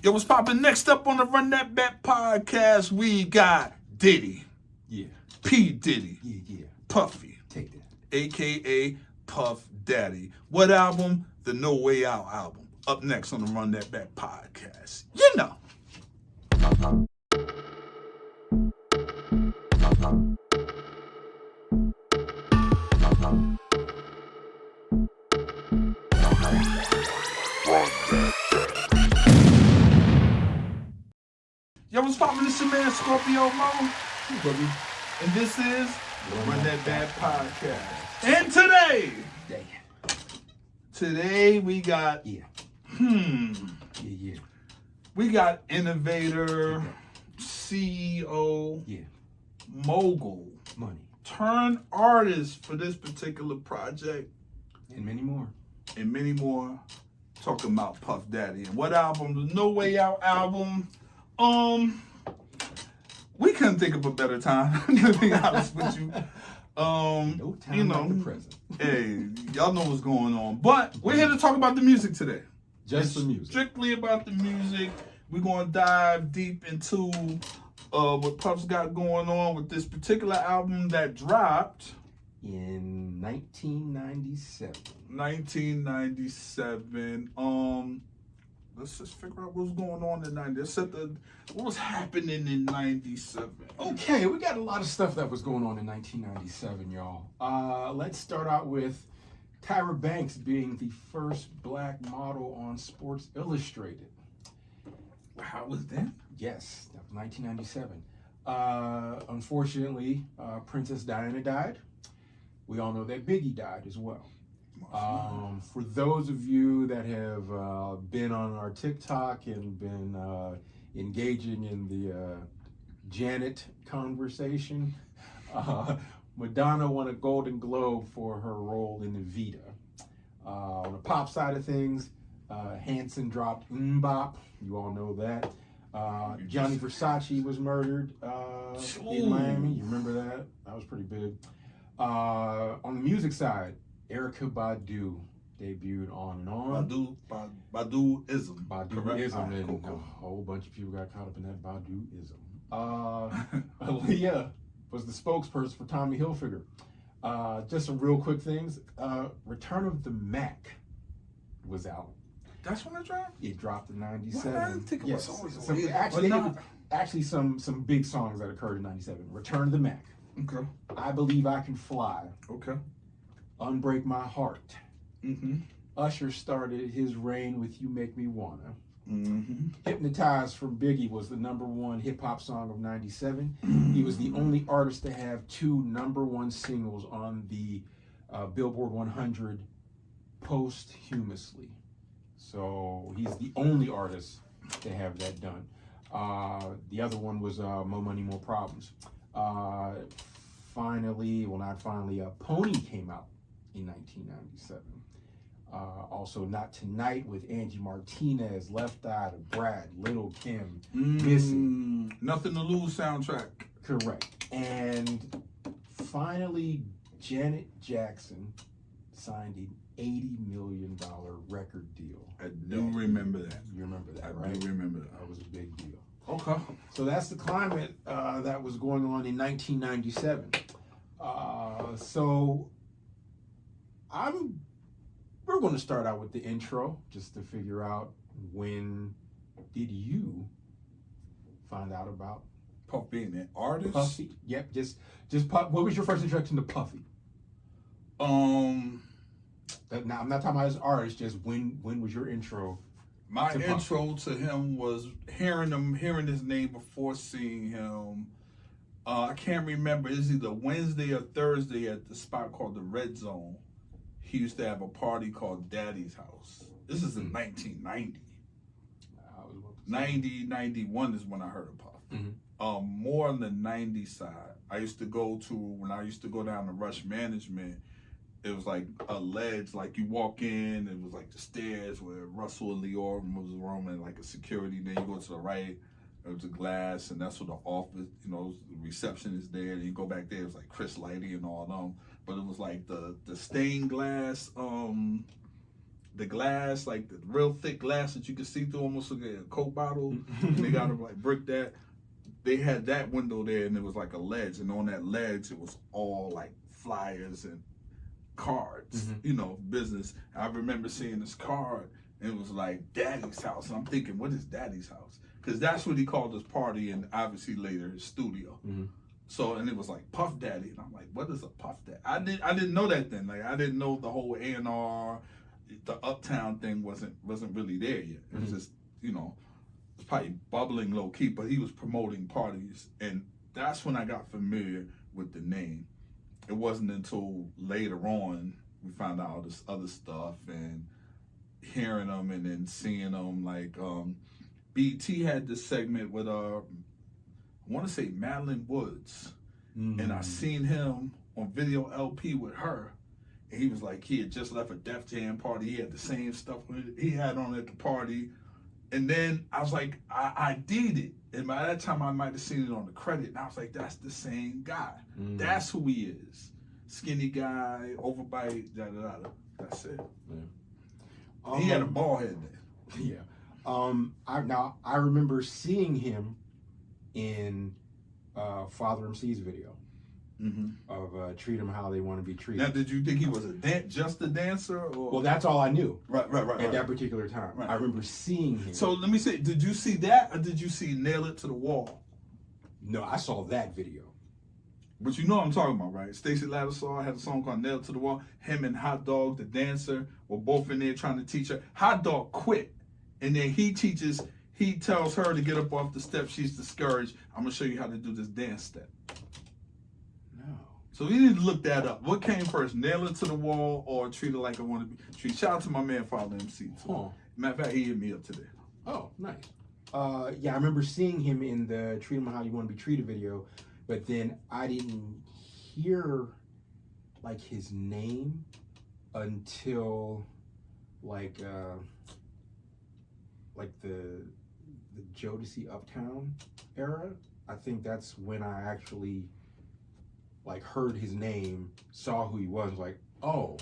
Yo, what's poppin'? Next up on the Run That Back podcast, we got Diddy. Yeah. P. Diddy. Yeah. Puffy. Take that. A.K.A. Puff Daddy. What album? The No Way Out album. Up next on the Run That Back podcast. You know. Yo, what's poppin'? This your man Scorpio Moe and C.Boogie. And this is the Run That Back podcast. And today we got we got innovator, CEO, mogul, money, turn artist for this particular project, and many more. Talking about Puff Daddy. And what album? The No Way Out album. We couldn't think of a better time, to be honest with you. No time like the present. Hey, y'all know what's going on. But we're here to talk about the music today. Just the music. Strictly about the music. We're going to dive deep into what Puff's got going on with this particular album that dropped in 1997. 1997. Let's just figure out what's going on in 97. What was happening in 97? Okay, we got a lot of stuff that was going on in 1997, y'all. Let's start out with Tyra Banks being the first black model on Sports Illustrated. How was that? Yes, that was 1997. Unfortunately, Princess Diana died. We all know that Biggie died as well. For those of you that have been on our TikTok and been engaging in the Janet conversation, Madonna won a Golden Globe for her role in Evita. On the pop side of things, Hanson dropped Mbop. You all know that. Gianni Versace was murdered in Miami. You remember that? That was pretty big. On the music side, Erykah Badu debuted On and On. Badu-ism. Badu-ism, and a whole bunch of people got caught up in that Badu-ism. Aaliyah was the spokesperson for Tommy Hilfiger. Just some real quick things. Return of the Mac was out. That's when it dropped? It dropped in 97. Well, I didn't think it was always actually some big songs that occurred in 97. Return of the Mac. Okay. I Believe I Can Fly. Okay. Unbreak My Heart. Mm-hmm. Usher started his reign with You Make Me Wanna. Mm-hmm. Hypnotized from Biggie was the #1 hip-hop song of 97. He was the only artist to have 2 #1 singles on the Billboard 100 posthumously. So he's the only artist to have that done. The other one was More Money, More Problems. Pony came out in 1997. Also, Not Tonight with Angie Martinez, Left Eye to Brad, Little Kim, Missing. Nothing to Lose soundtrack. Correct. And finally, Janet Jackson signed an $80 million record deal. I do remember that. You remember that, right? I do remember that. That was a big deal. Okay. So that's the climate that was going on in 1997. We're going to start out with the intro just to figure out, when did you find out about Puff being an artist? Puffy? Yep, just Puff. What was your first introduction to Puffy? Now I'm not talking about as an artist. Just when was your intro? My intro to him was hearing his name before seeing him. I can't remember. It's either Wednesday or Thursday at the spot called the Red Zone. He used to have a party called Daddy's House. This is in 1990. 91 is when I heard of Puff. More on the 90s side. When I used to go down to Rush Management, it was like a ledge, like you walk in, it was like the stairs where Russell and Leor was roaming, like a security. Then you go to the right, it was a glass, and that's where the office, the reception is there. And you go back there, it was like Chris Lighty and all them. But it was like the stained glass the glass, like the real thick glass that you can see through, almost like a Coke bottle. And they got to like brick that. They had that window there, and it was like a ledge, and on that ledge it was all like flyers and cards, you know, business. I remember seeing this card, and it was like Daddy's house, and I'm thinking, what is Daddy's house? Because that's what he called his party, and obviously later his studio. So, and it was like Puff Daddy, and I'm like, what is a Puff Daddy? I didn't know that then. Like, I didn't know the whole A&R, the Uptown thing wasn't really there yet. It was just, you know, it was probably bubbling low key, but he was promoting parties, and that's when I got familiar with the name. It wasn't until later on we found out all this other stuff and hearing them and then seeing them. Like BT had this segment with I want to say Madeline Woods, and I seen him on video LP with her, and he was like, he had just left a Def Jam party. He had the same stuff he had on at the party, and then I was like, I did it, and by that time I might have seen it on the credit, and I was like, that's the same guy. That's who he is. Skinny guy, overbite, da da da. That's it. Yeah. He had a bald head then. Yeah. I remember seeing him in Father MC's video of treat them how they want to be treated. Now, did you think he was just a dancer? Or? Well, that's all I knew. Right. At that particular time. I remember seeing him. So let me say, did you see that, or did you see Nail It to the Wall? No, I saw that video. But you know what I'm talking about, right? Stacey Lattisaw had a song called Nail It to the Wall. Him and Hot Dog, the dancer, were both in there trying to teach her. Hot Dog quit, and then he tells her to get up off the steps. She's discouraged. I'm going to show you how to do this dance step. No. So we need to look that up. What came first, Nail It to the Wall or Treat It Like I Want to Be Treated? Shout out to my man, Father MC, too. Matter of fact, he hit me up today. Oh, nice. Yeah, I remember seeing him in the Treat Him How You Want to Be Treated video, but then I didn't hear like his name until like the Jodeci Uptown era. I think that's when I actually like heard his name, saw who he was, like, oh,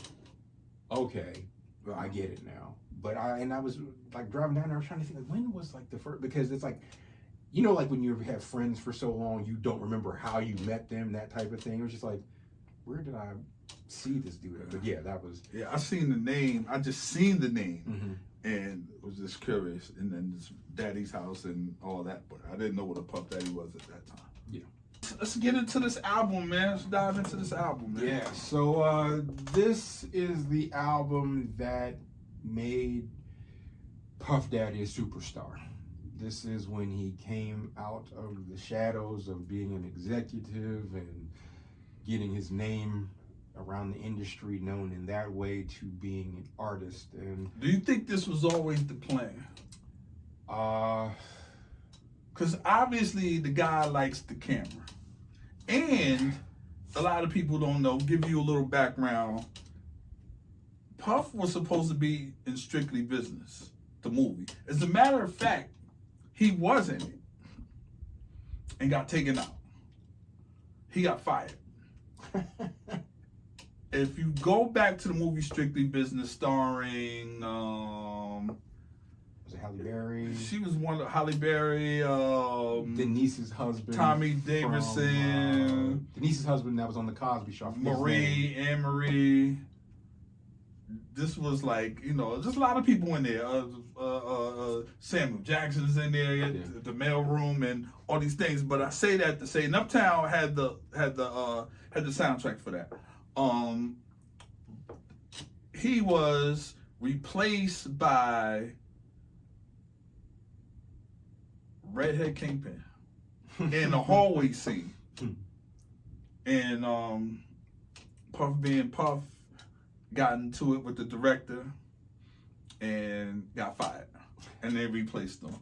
okay, well, I get it now. But I was like driving down there, I was trying to think, like, when was like the first, because it's like, you know, like when you have friends for so long, you don't remember how you met them, that type of thing. It was just like, where did I see this dude? But yeah, that was. Yeah, I seen the name. I just seen the name and was just curious. And then this Daddy's house and all that. But I didn't know what a Puff Daddy was at that time. Yeah. Let's get into this album, man. Let's dive into this album, man. Yeah, so this is the album that made Puff Daddy a superstar. This is when he came out of the shadows of being an executive and getting his name around the industry, known in that way, to being an artist. And do you think this was always the plan? Because obviously the guy likes the camera. And a lot of people don't know, give you a little background. Puff was supposed to be in Strictly Business, the movie. As a matter of fact, he was in it and got taken out. He got fired. If you go back to the movie Strictly Business, starring was it Halle Berry? She was one of Halle Berry, Denise's husband, Tommy Davidson, Denise's husband that was on the Cosby Show, Anne Marie. This was like, you know, just a lot of people in there. Samuel Jackson's in there, the mailroom, and all these things. But I say that to say, and Uptown had the soundtrack for that. He was replaced by Redhead Kingpin in the hallway scene, and Puff being Puff got into it with the director and got fired, and they replaced him.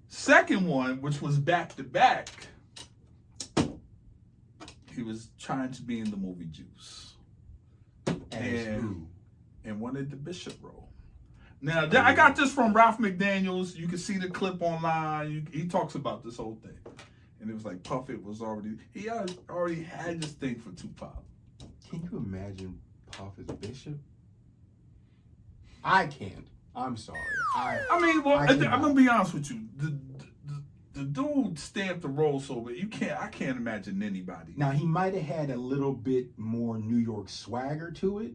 Second one, which was back to back, he was trying to be in the movie Juice, and wanted the Bishop role. Now, I got this from Ralph McDaniels. You can see the clip online. He talks about this whole thing, and it was like Puff. He already had this thing for Tupac. Can you imagine Puff as Bishop? I can't. I'm sorry. I mean, well, I'm cannot. gonna be honest with you. The dude stamped the role so bad. I can't imagine anybody. Now he might have had a little bit more New York swagger to it.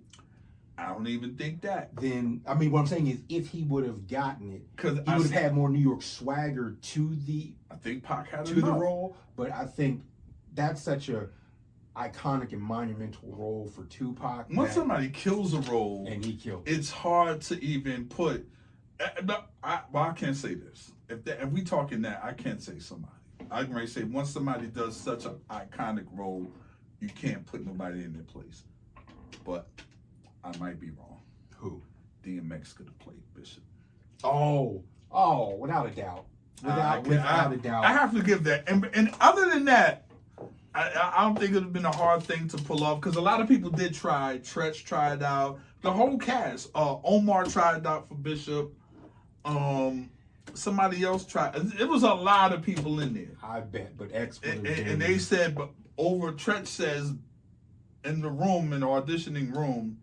I don't even think that. Then I mean, what I'm saying is, if he would have gotten it, Because he would have had more New York swagger to I think Pac had the role. But I think that's such a iconic and monumental role for Tupac. Once somebody kills a role, and he killed, it's hard to even put. I can't say this. If we talking that, I can't say somebody. I can say once somebody does such an iconic role, you can't put nobody in their place. But I might be wrong. Who? DMX could have played Bishop. Oh, without a doubt. Without a doubt. I have to give that. And other than that, I don't think it would have been a hard thing to pull off because a lot of people did try. Tretch tried out. The whole cast. Omar tried out for Bishop. Somebody else tried. It was a lot of people in there. I bet, but X would have and they said, but Tretch says in the room, in the auditioning room,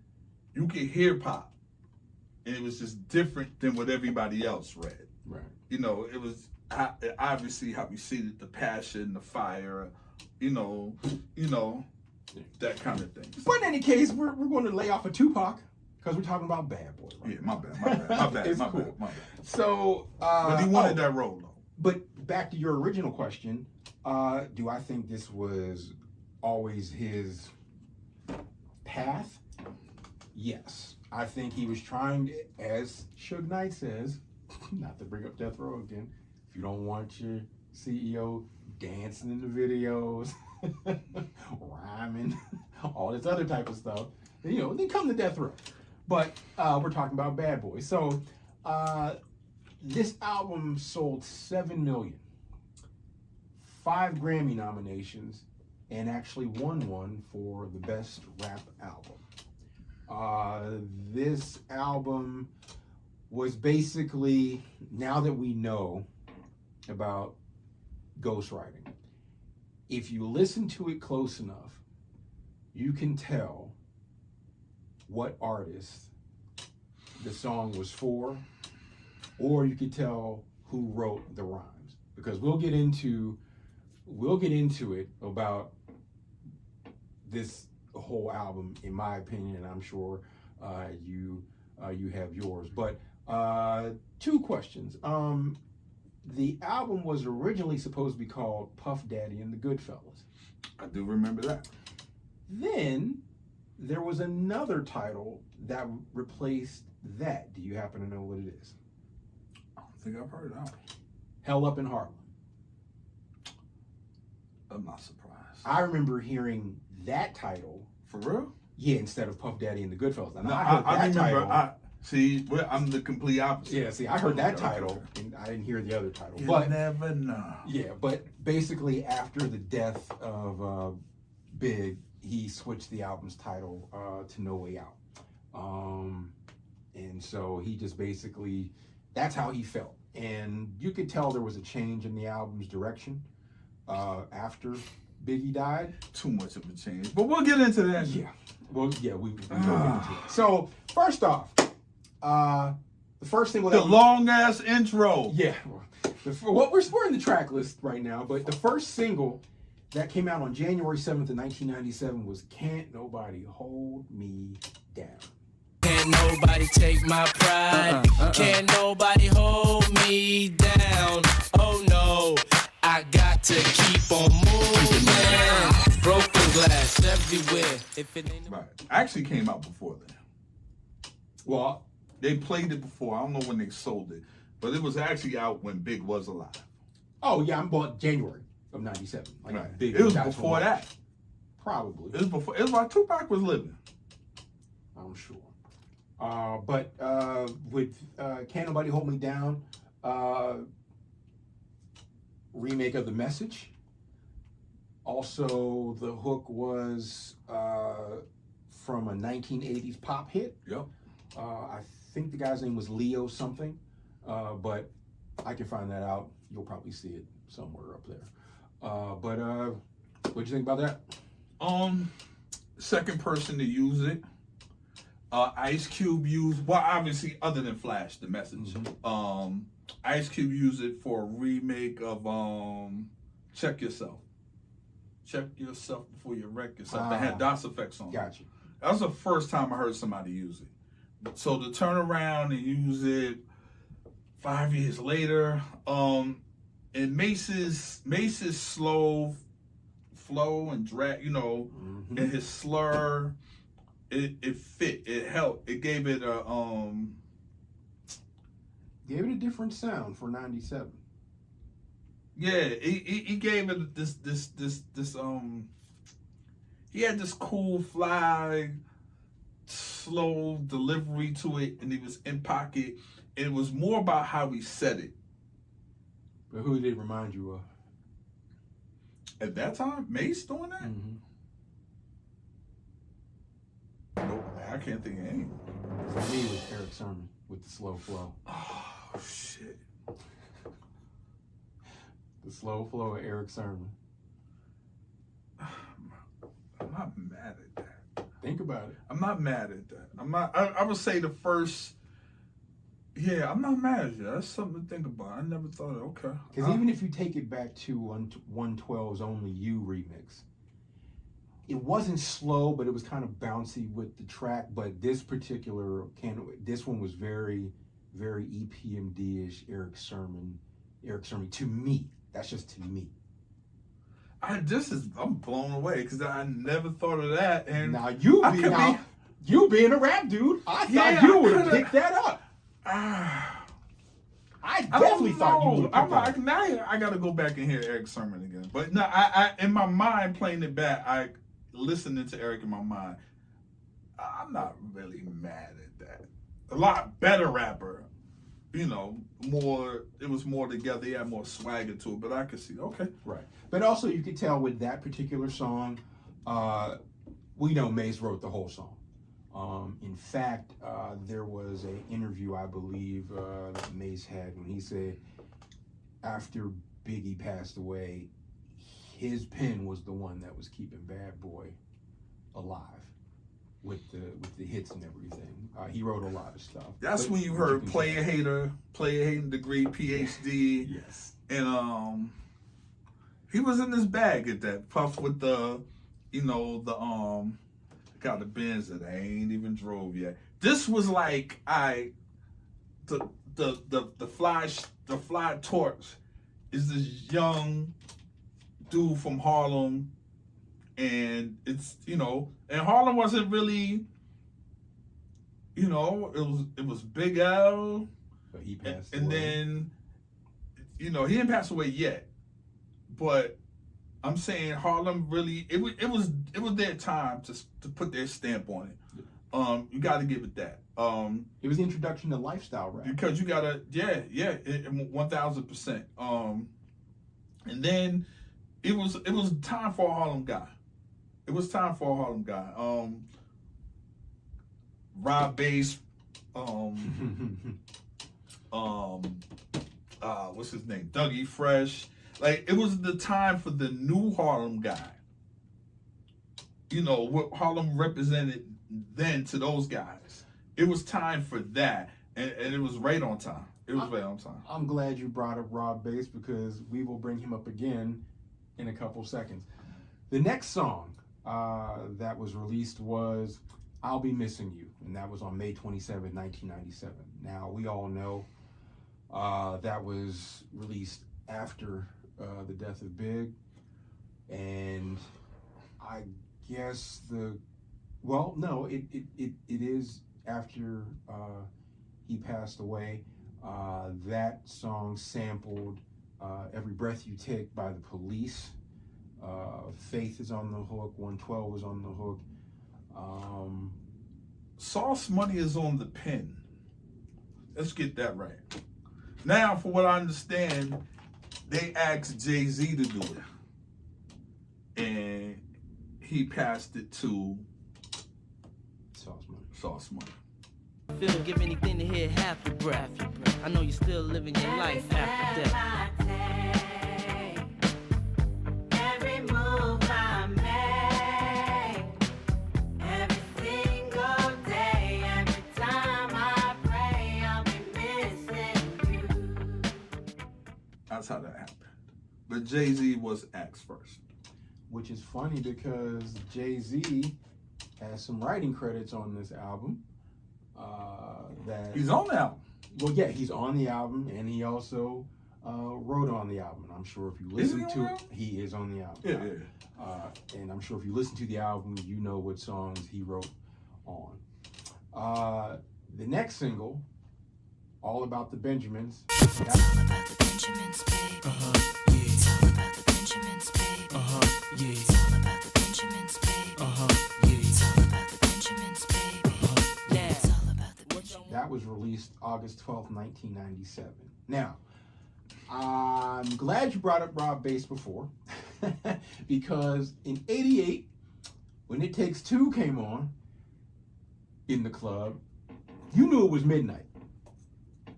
you could hear Pop. And it was just different than what everybody else read. Right. You know, it was obviously how we see the passion, the fire, that kind of thing. But in any case, we're going to lay off of Tupac because we're talking about Bad Boy. Right? Yeah, my bad. It's cool. My bad. So, but he wanted that role though. But back to your original question, do I think this was always his path? Yes. I think he was trying, as Suge Knight says, not to bring up Death Row again, if you don't want your CEO dancing in the videos, rhyming, all this other type of stuff, then come to Death Row. But we're talking about Bad Boy. So this album sold 7 million, 5 Grammy nominations, and actually won one for the best rap album. This album was basically, now that we know about ghostwriting, if you listen to it close enough, you can tell what artist the song was for, or you can tell who wrote the rhymes. Because we'll get into it about this whole album, in my opinion, and I'm sure you have yours. But 2 questions. The album was originally supposed to be called Puff Daddy and the Goodfellas. I do remember that. Then there was another title that replaced that. Do you happen to know what it is? I don't think I've heard that. Hell Up in Harlem. I'm not surprised. I remember hearing that title. For real? Yeah, instead of Puff Daddy and the Goodfellas. No, I remember. I'm the complete opposite. Yeah, see, I heard that title, and I didn't hear the other title. You but never know. Yeah, but basically after the death of Big, he switched the album's title to No Way Out. And so he just basically, that's how he felt. And you could tell there was a change in the album's direction after Biggie died. Too much of a change. But we'll get into that. Yeah. Well, yeah, we go into it. So, first off, the first single that... The long-ass intro. Yeah. Well, we're in the track list right now, but the first single that came out on January 7th of 1997 was Can't Nobody Hold Me Down. Can't nobody take my pride. Can't nobody hold me down. Oh no, I got to keep on moving. Broken glass everywhere. If it ain't right, actually came out before then. Well, they played it before. I don't know when they sold it, but it was actually out when Big was alive. Oh yeah, I'm bought January of '97. Like right. Big it was before that. Probably. It was before. It was while Tupac was living. I'm sure. But with Can't Nobody Hold Me Down, remake of The Message. Also, the hook was from a 1980s pop hit. Yep. I think the guy's name was Leo something, but I can find that out. You'll probably see it somewhere up there. But what'd you think about that? Second person to use it. Ice Cube used, well, obviously, other than Flash, the Message. Mm-hmm. Ice Cube used it for a remake of Check Yourself. Check Yourself Before You Wreck Yourself. That had DOS effects on it. Gotcha. That was the first time I heard somebody use it. So to turn around and use it 5 years later, and Mace's slow flow and drag, Mm-hmm. and his slur, it fit, it helped, it gave it a Gave it a different sound for 97. yeah, he gave it this he had this cool fly slow delivery to it, and it was in pocket. It was more about how he said it. But who did it remind you of? At that time, Mace doing that? Mm-hmm. Nope, I can't think of any. For me, it was Eric Sermon with the slow flow. Oh shit. The slow flow of Eric Sermon. I'm not mad at that. Think about it. I'm not mad at that. I would say the first. Yeah, I'm not mad at you. That's something to think about. I never thought of. Okay. Because even if you take it back to 112's Only You remix, it wasn't slow, but it was kind of bouncy with the track. But this one was very, very EPMD-ish Eric Sermon to me. That's just to me. I'm blown away because I never thought of that. And Now you being a rap dude, I thought you would have picked that up. I definitely thought you would have picked that up. Now I got to go back and hear Eric Sermon again. But no, I in my mind playing it back, I listening to Eric in my mind. I'm not really mad at that. A lot better rapper. It was more together. He had more swagger to it, but I could see, okay. Right. But also, you could tell with that particular song, we know Mace wrote the whole song. In fact, there was an interview, I believe, that Mace had when he said after Biggie passed away, his pen was the one that was keeping Bad Boy alive with the hits and everything. He wrote a lot of stuff. That's when you heard player hating degree, PhD. Yes. And he was in his bag at that. Puff with the got the Benz that I ain't even drove yet. This was like the fly torch is this young dude from Harlem, and it's and Harlem wasn't really it was Big L, but he passed and away. then he didn't pass away yet, but I'm saying Harlem really it was their time to put their stamp on it. You got to give it that. It was the introduction to lifestyle rap. Because you gotta 1000%. And then it was time for a Harlem guy. It was time for a Harlem guy. Rob Bass, what's his name? Dougie Fresh. Like, it was the time for the new Harlem guy. What Harlem represented then to those guys. It was time for that. And it was right on time. It was right on time. I'm glad you brought up Rob Bass because we will bring him up again in a couple seconds. The next song that was released was I'll Be Missing You, and that was on May 27, 1997. Now, we all know that was released after the death of Big, and I guess it is after he passed away. That song sampled Every Breath You Take by the Police. Faith is on the hook. 112 is on the hook. Sauce Money is on the pen. Let's get that right. Now, for what I understand, they asked Jay-Z to do it. And he passed it to Sauce Money. Feel, give anything to hear half your breath. I know you're still living your life after death. Every move I make, every single day I That's how that happened. But Jay-Z was asked first. Which is funny because Jay-Z has some writing credits on this album. That He's on the album. Well, yeah, he's on the album, and he also wrote on the album. I'm sure if you listen to it, he is on the album. Yeah. And I'm sure if you listen to the album, you know what songs he wrote on. The next single, All About the Benjamins. It's all about the Benjamins, baby. Yeah. It's all about the Benjamins, baby. Yeah. It's all about the Benjamins, baby. Yeah. It's all about the Benjamins, baby. It's all about the Benjamins. That was released August 12th, 1997. Now, I'm glad you brought up Rob Bass before, because in '88, when It Takes Two came on in the club, you knew it was midnight.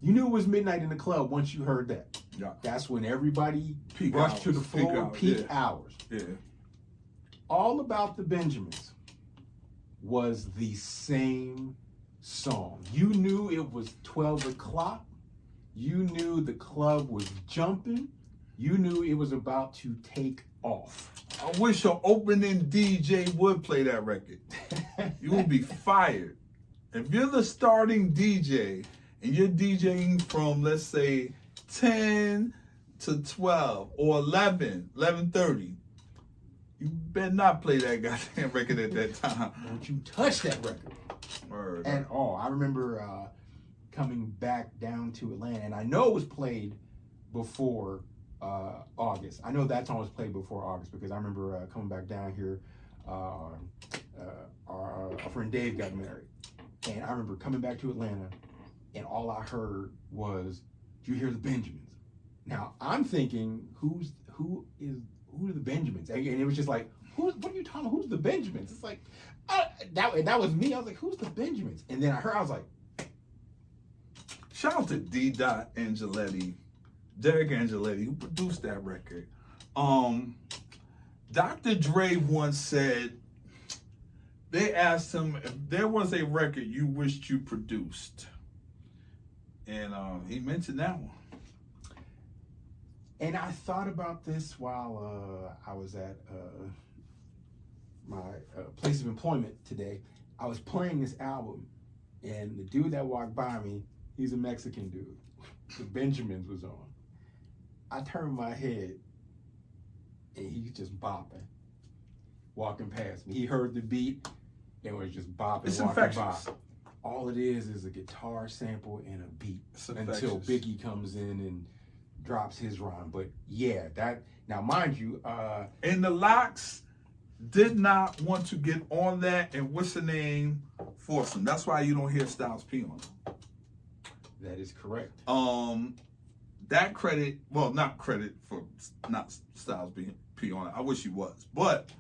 You knew it was midnight in the club once you heard that. Yeah. That's when everybody Peak rushed hours, to the peak floor, hours, peak yeah. hours. Yeah. All About the Benjamins was the same song. You knew it was 12 o'clock. You knew the club was jumping. You knew it was about to take off. I wish your opening DJ would play that record. You would be fired. If you're the starting DJ and you're DJing from, let's say, 10 to 12 or 11:30, you better not play that goddamn record at that time. Don't you touch that record Word. at all. I remember coming back down to Atlanta, and I know it was played before August. I know that song was played before August because I remember coming back down here. Our friend Dave got married, and I remember coming back to Atlanta, and all I heard was, "Do you hear the Benjamins?" Now I'm thinking, who are the Benjamins? And it was just like, what are you talking about? Who's the Benjamins? It's like that was me. I was like, who's the Benjamins? And then I was like, shout out to D. Angeletti, Derek Angeletti, who produced that record. Dr. Dre once said, they asked him if there was a record you wished you produced. And he mentioned that one. and I thought about this while I was at my place of employment today. I was playing this album, and the dude that walked by me, he's a Mexican dude. The Benjamins was on. I turned my head, and he's just bopping, walking past me. He heard the beat and was just bopping, It's walking infectious. by. All it is a guitar sample and a beat It's until infectious. Biggie comes in and drops his rhyme. But yeah, that now mind you, And the Locks did not want to get on that, and what's the name? Force them. That's why you don't hear Styles P on it. that is correct. That credit, well, not credit for not Styles P on it. I wish he was, but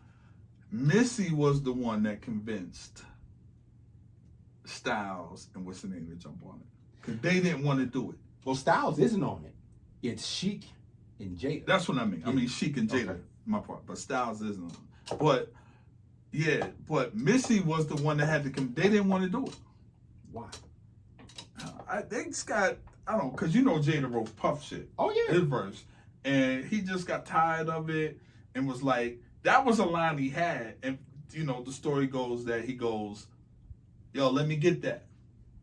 Missy was the one that convinced Styles and what's the name to jump on it, because they didn't want to do it. Well, Styles isn't on it. It's Chic and Jada. That's what I mean. I mean, Sheik and Jada, Okay. my part, but Styles isn't on it. But yeah, but Missy was the one that had to come. They didn't want to do it. Why? They just got, I don't know, because you know Jada wrote Puff shit. Oh yeah. His verse. And he just got tired of it and was like, that was a line he had. And, you know, the story goes that he goes, yo, let me get that.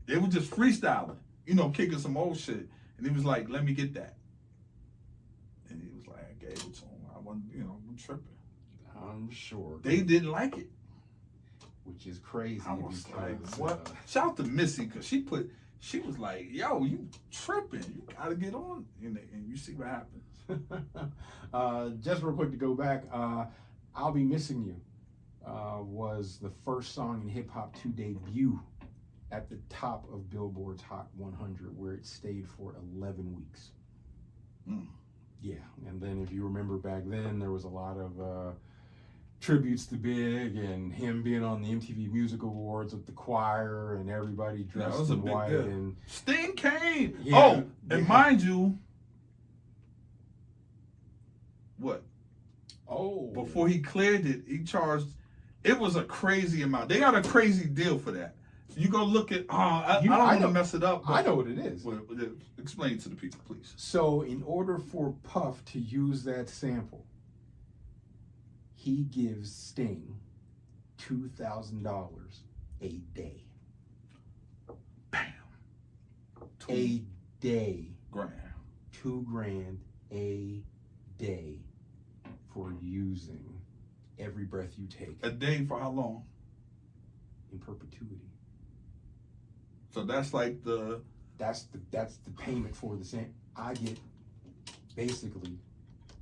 They were just freestyling, you know, kicking some old shit. And he was like, let me get that. And he was like, I gave it to him. I wasn't, you know, I'm tripping. I'm sure. They didn't like it. Which is crazy. I was like, because, what? Shout out to Missy, because she was like, yo, you tripping. You got to get on. And you see what happens. Just real quick to go back, I'll Be Missing You was the first song in hip hop to debut at the top of Billboard's Hot 100, where it stayed for 11 weeks. Mm. Yeah, and then if you remember back then, there was a lot of tributes to Big and him being on the MTV Music Awards with the choir and everybody Yeah, dressed it was a in big white. deal. And Sting came. Yeah, Oh, and yeah. mind you, what? oh, Before he cleared it, he charged. It was a crazy amount. They got a crazy deal for that. You go look at. I You- don't I want to know- mess it up. I but- know what it is. Well, explain it to the people, please. So, in order for Puff to use that sample, he gives Sting $2,000 a day. Bam. A day. $2,000. $2,000 a day for using Every Breath You Take A day for how long? in perpetuity. So that's like the. That's the payment for the same. I get basically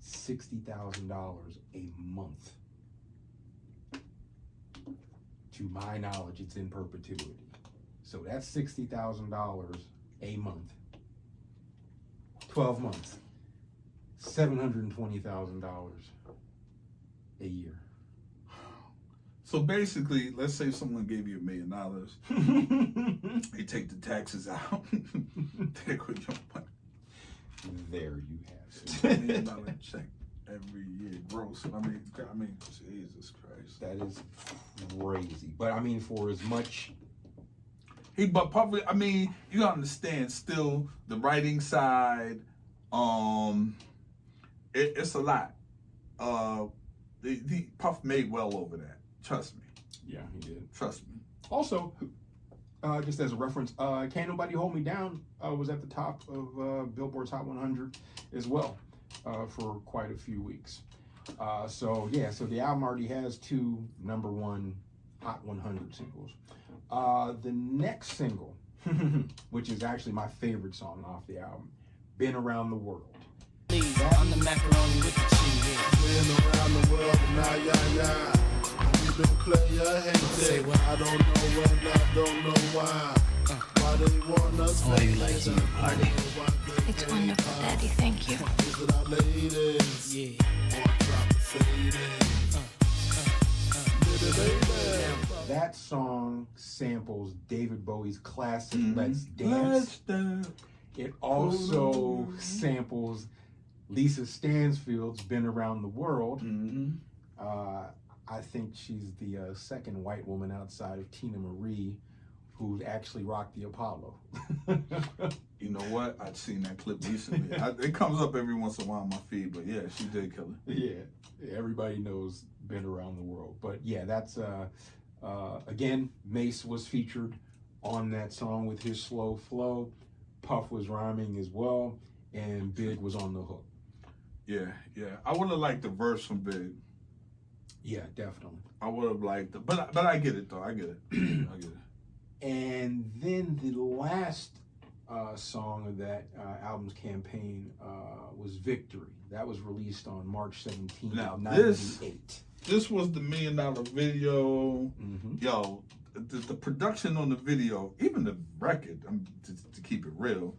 $60,000 a month. To my knowledge, it's in perpetuity. So that's $60,000 a month. 12 months. $720,000 a year. So basically, let's say someone gave you $1 million. They take the taxes out. Take with your money. There you have $1 million check every year, gross. I mean, Jesus Christ. That is crazy. But I mean, for as much. But probably, I mean, you gotta understand. Still, the writing side, it's a lot. The Puff made well over that. Trust me. Yeah, he did. Trust me. Also, just as a reference, Can't Nobody Hold Me Down was at the top of Billboard's Hot 100 as well for quite a few weeks. So the album already has 2 #1 Hot 100 singles. The next single, which is actually my favorite song off the album, Been Around the World. I'm the macaroni with the cheese. Been around the world, now, yeah. You been clear, Say hate what? I don't know when, I don't know why. Why they want us Oh, you like to party? It's wonderful, Daddy. Thank you. Is it our ladies? Yeah. Or drop the fading? That song samples David Bowie's classic Mhm. Let's Dance. It also samples Lisa Stansfield's Been Around the World. Mm-hmm. I think she's the second white woman outside of Tina Marie who actually rocked the Apollo. You know what? I'd seen that clip recently. It comes up every once in a while on my feed, but yeah, she did kill it. Yeah, everybody knows Been Around the World. But yeah, that's, again, Mace was featured on that song with his slow flow. Puff was rhyming as well, and Big was on the hook. Yeah. I would have liked the verse from Big. Yeah, definitely. I would have liked it, but I get it though. I get it. I get it. And then the last song of that album's campaign was Victory. That was released on March 17th, Now, 1998. This was the $1 million video. Mm-hmm. Yo, the production on the video, even the record, to keep it real,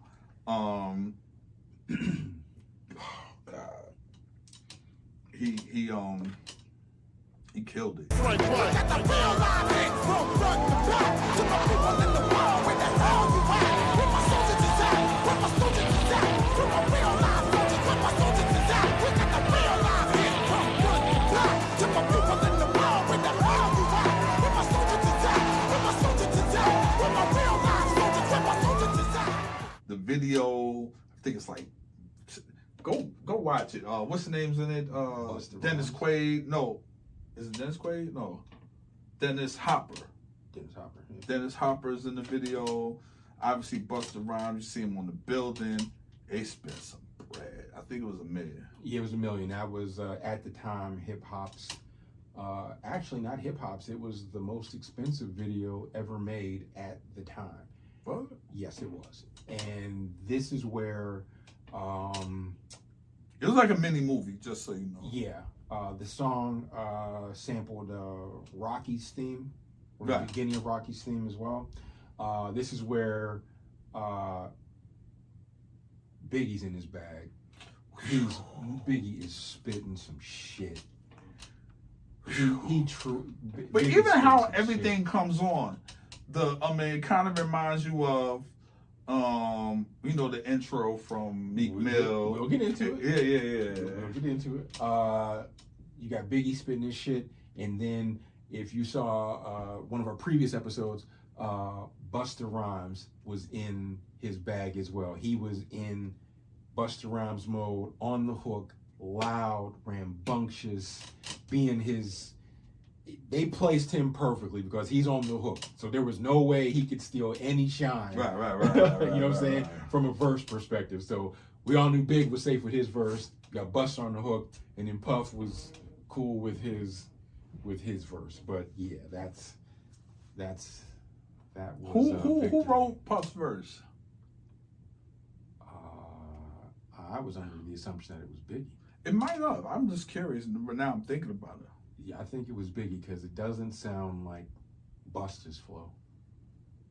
he killed it. The video, I think it's like, go watch it. What's the names in it? Dennis Quaid. No, is it Dennis Quaid? No, Dennis Hopper. Dennis Hopper. Yeah. Dennis Hopper's in the video. Obviously, Busta Rhymes. You see him on the building. They spent some bread. I think it was $1 million. Yeah, it was $1 million. That was at the time hip hop's. Actually, not hip hop's. It was the most expensive video ever made at the time. What? Yes, it was. And this is where, It was like a mini movie, just so you know. yeah, the song sampled Rocky's theme, or Right. the beginning of Rocky's theme as well. This is where Biggie's in his bag. Biggie is spitting some shit. But even how everything comes on, it kind of reminds you of, the intro from Meek Mill. We'll get into it. Yeah. We'll get into it. You got Biggie spitting his shit, and then if you saw one of our previous episodes, Busta Rhymes was in his bag as well. He was in Busta Rhymes mode, on the hook, loud, rambunctious, being his. They placed him perfectly because he's on the hook. So there was no way he could steal any shine. Right. You know what I'm saying? From a verse perspective. So we all knew Big was safe with his verse. Got Busta on the hook, and then Puff was cool with his verse. But yeah, that was Who wrote Puff's verse? I was under the assumption that it was Biggie. It might have. I'm just curious, but now I'm thinking about it. Yeah, I think it was Biggie because it doesn't sound like Busta's flow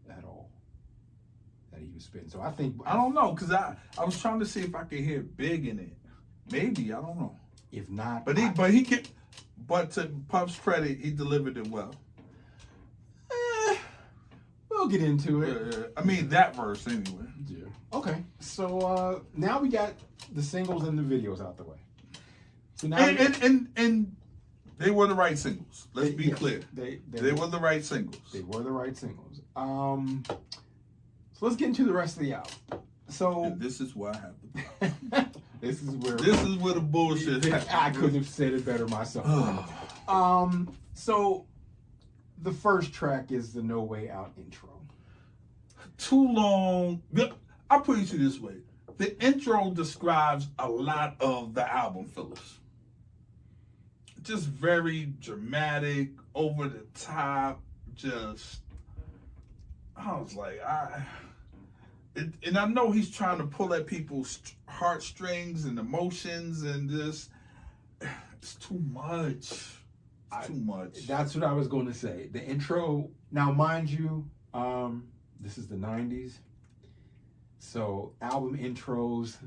at all that he was spitting. So I don't know, because I was trying to see if I could hear Big in it. Maybe, I don't know. If not, But to Puff's credit, he delivered it well. We'll get into it. Yeah. I mean, that verse anyway. Yeah. Okay. So now we got the singles and the videos out the way. So now and they were the right singles. Let's be clear. They were the right singles. They were the right singles. So let's get into the rest of the album. So and this is why I have the this is where the bullshit happens. I couldn't have said it better myself. So the first track is the No Way Out intro. Too long. I'll put it to you this way. The intro describes a lot of the album fillers. Just very dramatic, over the top, just, I was like, and I know he's trying to pull at people's heartstrings and emotions and this, it's too much. It's too much. That's what I was going to say. The intro, now mind you, this is the 90s. So album intros,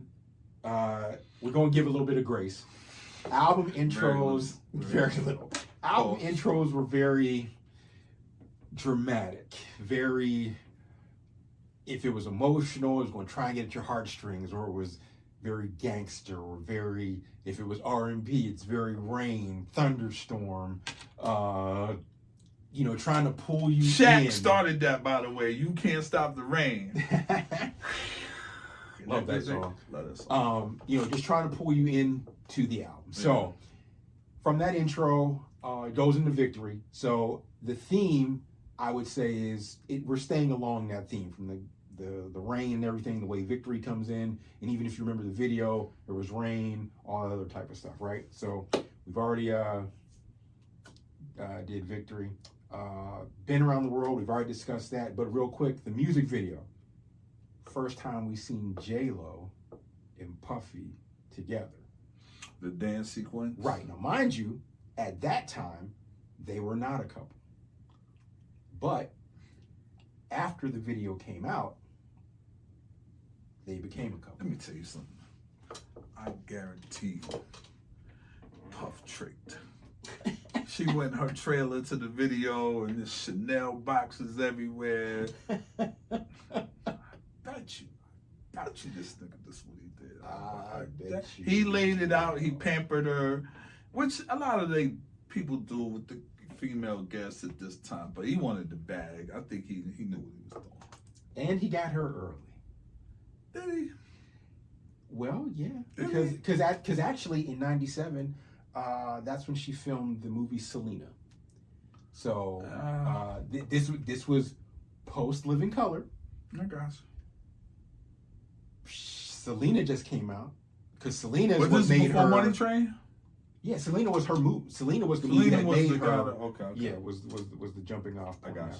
we're going to give a little bit of grace. Album intros, very little. Album intros were very dramatic, very, if it was emotional, it was going to try and get at your heartstrings, or it was very gangster, or very, if it was R&B, it's very rain, thunderstorm, trying to pull you Shaq in. started that, by the way. You Can't Stop the Rain. Love that song. Just trying to pull you into the album. Yeah. So from that intro, it goes into Victory. So the theme, I would say, is we're staying along that theme from the rain and everything, the way Victory comes in. And even if you remember the video, there was rain, all that other type of stuff, right? So we've already did Victory. Been Around the World, we've already discussed that. But real quick, the music video. First time we seen J-Lo and Puffy together. The dance sequence? Right. Now, mind you, at that time, they were not a couple. But after the video came out, they became a couple. Let me tell you something. I guarantee you, Puff tricked. She went in her trailer to the video and there's Chanel boxes everywhere. Bet you this nigga, this is what he did. I bet you. He laid it out, he pampered her, which a lot of people do with the female guests at this time, but he wanted the bag. I think he knew what he was doing. And he got her early. Did he? Well, yeah. Because actually in 97, that's when she filmed the movie Selena. So this was post Living Color. I got you. Selena just came out because Selena is what made her Money Train. Yeah, Selena was her move. Selena was the movie that made her. Okay. Yeah, was the jumping off. I got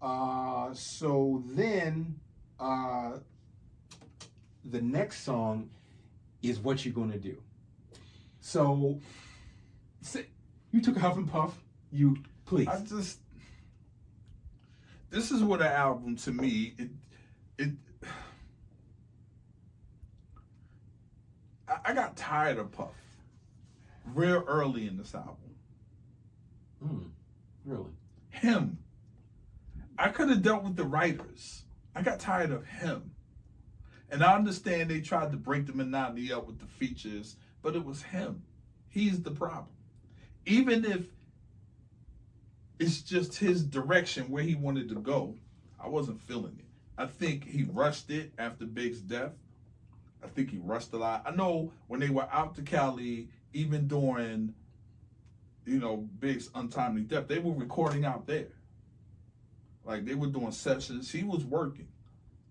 you. So then, the next song is What You Gonna Do. So, you took a huff and puff. You please. This is what an album to me. I got tired of Puff real early in this album. Really? Him. I could have dealt with the writers. I got tired of him. And I understand they tried to break the monotony up with the features, but it was him. He's the problem. Even if it's just his direction where he wanted to go. I wasn't feeling it. I think he rushed it after Big's death. I think he rushed a lot. I know when they were out to Cali, even during, Big's untimely death, they were recording out there. Like, they were doing sessions. He was working.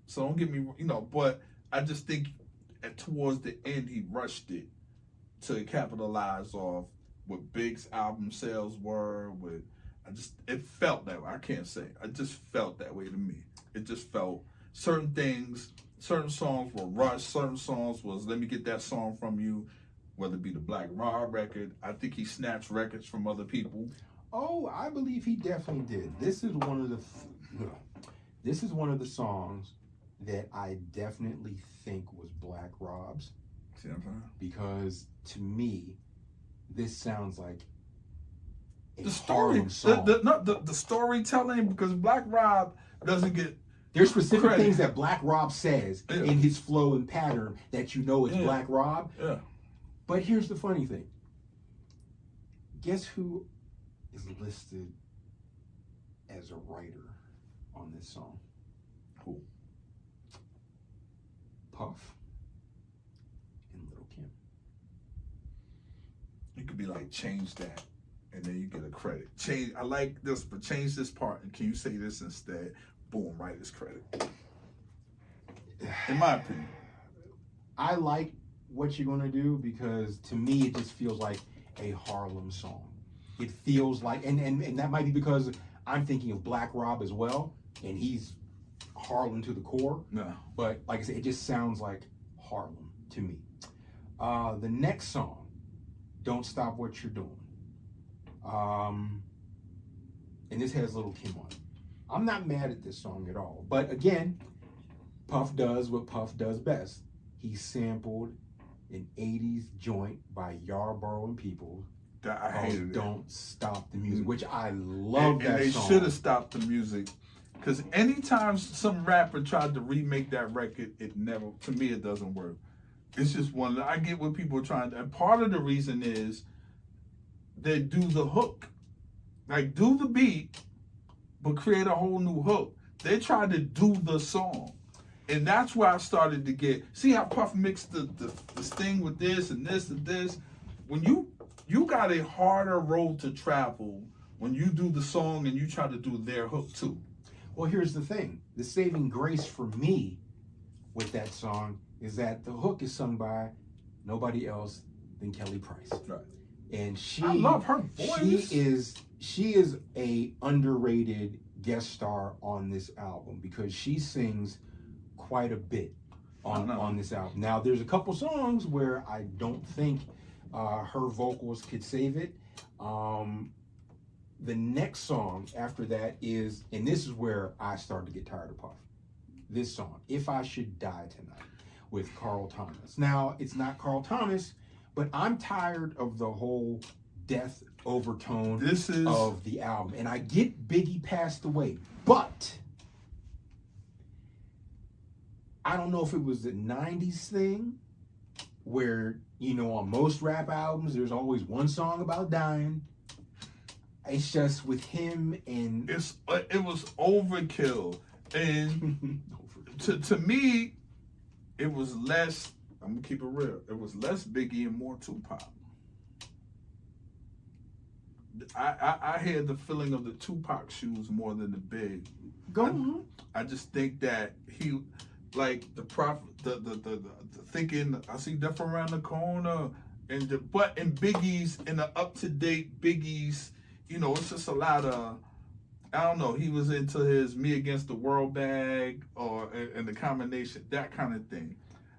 So don't get me, but I just think towards the end, he rushed it to capitalize off what Big's album sales were. It felt that way. I can't say. I just felt that way to me. It just felt certain songs were rushed. Certain songs was, let me get that song from you, whether it be the Black Rob record. I think he snatched records from other people. Oh, I believe he definitely did. This is one of the songs that I definitely think was Black Rob's. See what I'm saying? Because to me, this sounds like a the story, Harlem song. The storytelling, because Black Rob doesn't get. There's specific credit. things that Black Rob says in his flow and pattern that you know is Black Rob. Yeah. But here's the funny thing. Guess who is listed as a writer on this song? Who? Puff and Lil' Kim. You could be like, change that, and then you get a credit. Change. I like this, but change this part, and can you say this instead? Boom, writer's credit. In my opinion. I like what you're gonna do because to me it just feels like a Harlem song. It feels like, and that might be because I'm thinking of Black Rob as well, and he's Harlem to the core. No. But like I said, it just sounds like Harlem to me. The next song, Don't Stop What You're Doing. And this has Lil' Kim on it. I'm not mad at this song at all. But again, Puff does what Puff does best. He sampled an 80s joint by Yarborough and People. I hated it. Don't Stop the Music, which I love that and they song. should have stopped the music. Because anytime some rapper tried to remake that record, it never, to me, it doesn't work. It's just one, I get what people are trying to, and part of the reason is they do the hook. Like, do the beat, but create a whole new hook. They tried to do the song. And that's where I started to get, see how Puff mixed the sting with this and this and this? When you got a harder road to travel when you do the song and you try to do their hook too. Well, here's the thing. The saving grace for me with that song is that the hook is sung by nobody else than Kelly Price. Right. And I love her voice. She is a underrated guest star on this album because she sings quite a bit on this album. Now, there's a couple songs where I don't think her vocals could save it. The next song after that is, and this is where I started to get tired of Puff. This song, If I Should Die Tonight, with Carl Thomas. Now, it's not Carl Thomas, but I'm tired of the whole death overtone of the album. And I get Biggie passed away, but I don't know if it was the 90s thing where, on most rap albums, there's always one song about dying. It's just with him and... It was overkill. And to me, it was less, I'm going to keep it real, it was less Biggie and more Tupac. I had the feeling of the Tupac shoes more than the Big. Go on. I just think that he, like the prophet, the thinking, I see death around the corner, but in Biggie's, in the up to date Biggie's, it's just a lot of, I don't know, he was into his Me Against the World bag and the combination, that kind of thing.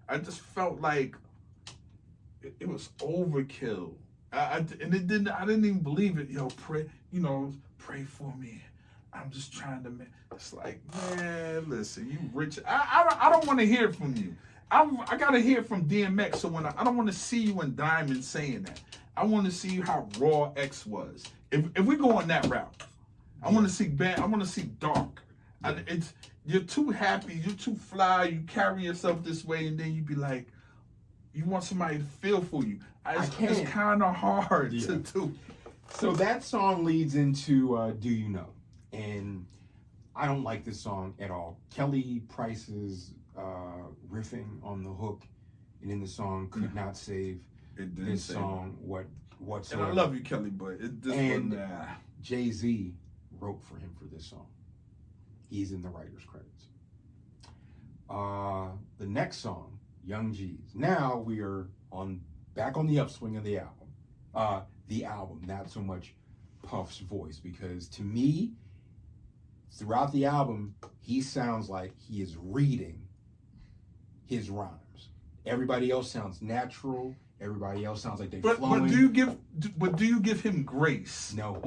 I just felt like it was overkill. I didn't even believe it. Pray for me. I'm just trying to. It's like, man, listen, you rich. I don't want to hear it from you. I gotta hear it from DMX. So when I don't want to see you in Diamond saying that. I want to see how raw X was. If we go on that route, I want to see bad. I want to see dark. You're too happy. You're too fly. You carry yourself this way, and then you be like, you want somebody to feel for you. It's kind of hard to do. So that song leads into Do You Know? And I don't like this song at all. Kelly Price's riffing on the hook and in the song could not save this song whatsoever. And I love you, Kelly, but this one, nah. Jay-Z wrote for him for this song. He's in the writer's credits. The next song, Young G's. Now we are back on the upswing of the album. The album, not so much Puff's voice, because to me, throughout the album, he sounds like he is reading his rhymes. Everybody else sounds natural. Everybody else sounds like they're flowing. But do you give him grace? No.